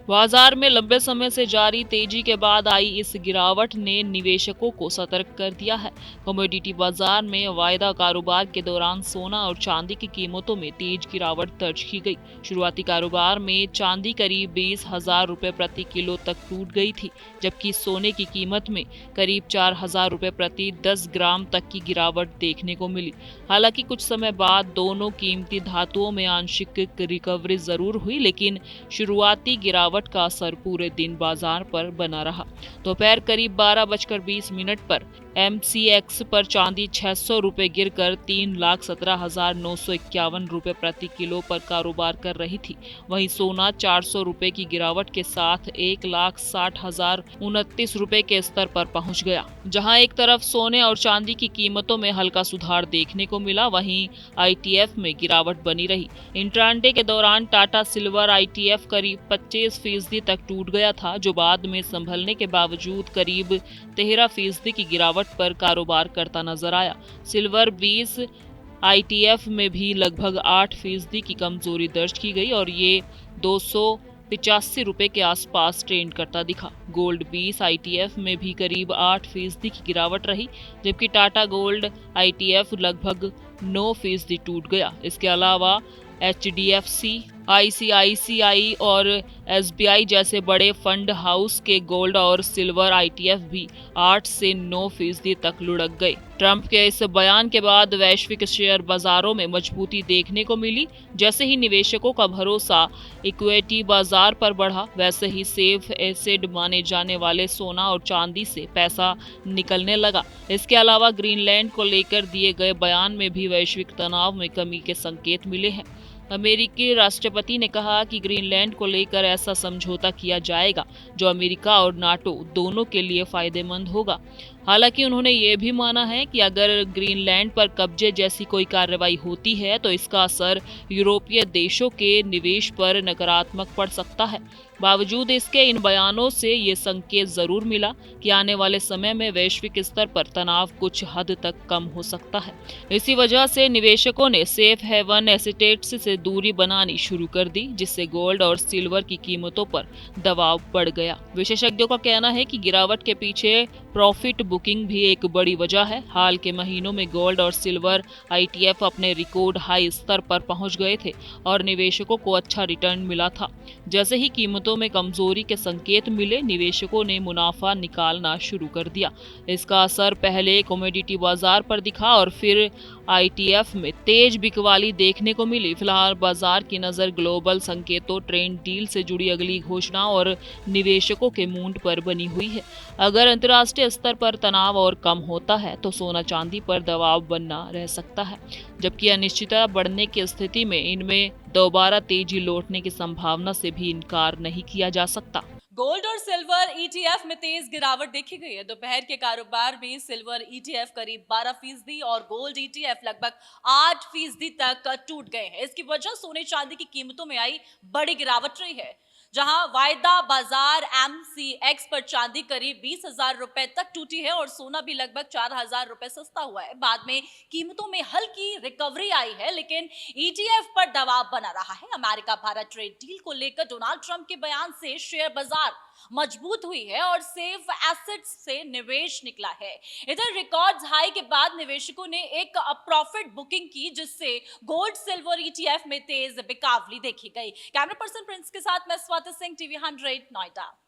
बाजार में लंबे समय से जारी तेजी के बाद आई इस गिरावट ने निवेशकों को सतर्क कर दिया है। कमोडिटी बाजार में वायदा कारोबार के दौरान सोना और चांदी की कीमतों में तेज गिरावट दर्ज की गई। शुरुआती कारोबार में चांदी करीब 20,000 रुपए प्रति किलो तक टूट गई थी, जबकि सोने की कीमत में करीब 4,000 रुपए प्रति 10 ग्राम तक की गिरावट देखने को मिली। हालांकि कुछ समय बाद दोनों कीमती धातुओं में आंशिक रिकवरी जरूर हुई, लेकिन शुरुआती गिरावट का असर पूरे दिन बाजार पर बना रहा। दोपहर करीब 12:20 पर MCX पर चांदी 600 रुपए गिरकर 3,17,951 रुपए प्रति किलो पर कारोबार कर रही थी। वहीं सोना 400 रुपए की गिरावट के साथ 1,60,029 रुपए के स्तर पर पहुंच गया। जहां एक तरफ सोने और चांदी की कीमतों में हल्का सुधार देखने को मिला, वहीं ITF में गिरावट बनी रही। इंट्राडे के दौरान टाटा सिल्वर ITF करीब 25% तक टूट गया था, जो बाद में संभलने के बावजूद करीब 13% की गिरावट पर कारोबार करता नजर आया। सिल्वर 20 ITF में भी लगभग 8% की कमजोरी दर्ज की गई और ये 285 रुपए के आसपास ट्रेंड करता दिखा। गोल्ड 20 ITF में भी करीब 8% की गिरावट रही, जबकि टाटा गोल्ड ITF लगभग 9% टूट गया। इसके अलावा HDFC, ICICI और SBI जैसे बड़े फंड हाउस के गोल्ड और सिल्वर ITF भी 8 से 9% तक लुढ़क गए। ट्रंप के इस बयान के बाद वैश्विक शेयर बाजारों में मजबूती देखने को मिली। जैसे ही निवेशकों का भरोसा इक्विटी बाजार पर बढ़ा, वैसे ही सेफ एसेट माने जाने वाले सोना और चांदी से पैसा निकलने लगा। इसके अलावा ग्रीनलैंड को लेकर दिए गए बयान में भी वैश्विक तनाव में कमी के संकेत मिले हैं। अमेरिकी राष्ट्रपति ने कहा कि ग्रीनलैंड को लेकर ऐसा समझौता किया जाएगा जो अमेरिका और नाटो दोनों के लिए फायदेमंद होगा। हालांकि उन्होंने ये भी माना है कि अगर ग्रीनलैंड पर कब्जे जैसी कोई कार्रवाई होती है तो इसका असर यूरोपीय देशों के निवेश पर नकारात्मक पड़ सकता है। बावजूद इसके इन बयानों से ये संकेत जरूर मिला कि आने वाले समय में वैश्विक स्तर पर तनाव कुछ हद तक कम हो सकता है। इसी वजह से निवेशकों ने सेफ हेवन एसेट्स से दूरी बनानी शुरू कर दी, जिससे गोल्ड और सिल्वर की कीमतों पर दबाव बढ़ गया। विशेषज्ञों का कहना है कि गिरावट के पीछे प्रॉफिट बुकिंग भी एक बड़ी वजह है। हाल के महीनों में गोल्ड और सिल्वर ITF अपने रिकॉर्ड हाई स्तर पर पहुंच गए थे और निवेशकों को अच्छा रिटर्न मिला था। जैसे ही कीमतों में कमजोरी के संकेत मिले, निवेशकों ने मुनाफा निकालना शुरू कर दिया। इसका असर पहले कमोडिटी बाजार पर दिखा और फिर ITF में तेज बिकवाली देखने को मिली। फिलहाल बाजार की नजर ग्लोबल संकेतों, ट्रेंड डील से जुड़ी अगली घोषणा और निवेशकों के मूड पर बनी हुई है। अगर अंतर्राष्ट्रीय स्तर पर तनाव और कम होता है तो सोना चांदी पर दबाव बना रह सकता है, जबकि अनिश्चितता बढ़ने की स्थिति में इनमें दोबारा तेजी लौटने की संभावना से भी इनकार नहीं किया जा सकता। गोल्ड और सिल्वर ETF में तेज गिरावट देखी गई है। दोपहर के कारोबार में सिल्वर ETF करीब 12% और गोल्ड ETF लगभग 8% तक टूट गए हैं। इसकी वजह सोने चांदी की कीमतों में आई बड़ी गिरावट रही है, जहां वायदा बाजार MCX पर चांदी करीब 20,000 रुपए तक टूटी है और सोना भी लगभग 4,000 रुपए सस्ता हुआ है। बाद में कीमतों में हल्की रिकवरी आई है, लेकिन ETF पर दबाव बना रहा है। अमेरिका भारत ट्रेड डील को लेकर डोनाल्ड ट्रंप के बयान से शेयर बाजार मजबूत हुई है और सेफ एसेट्स से निवेश निकला है। इधर रिकॉर्ड्स हाई के बाद निवेशकों ने एक प्रॉफिट बुकिंग की, जिससे गोल्ड सिल्वर ETF में तेज बिकावली देखी गई। कैमरा पर्सन प्रिंस के साथ मैं स्वाति सिंह, TV 100 नोएडा।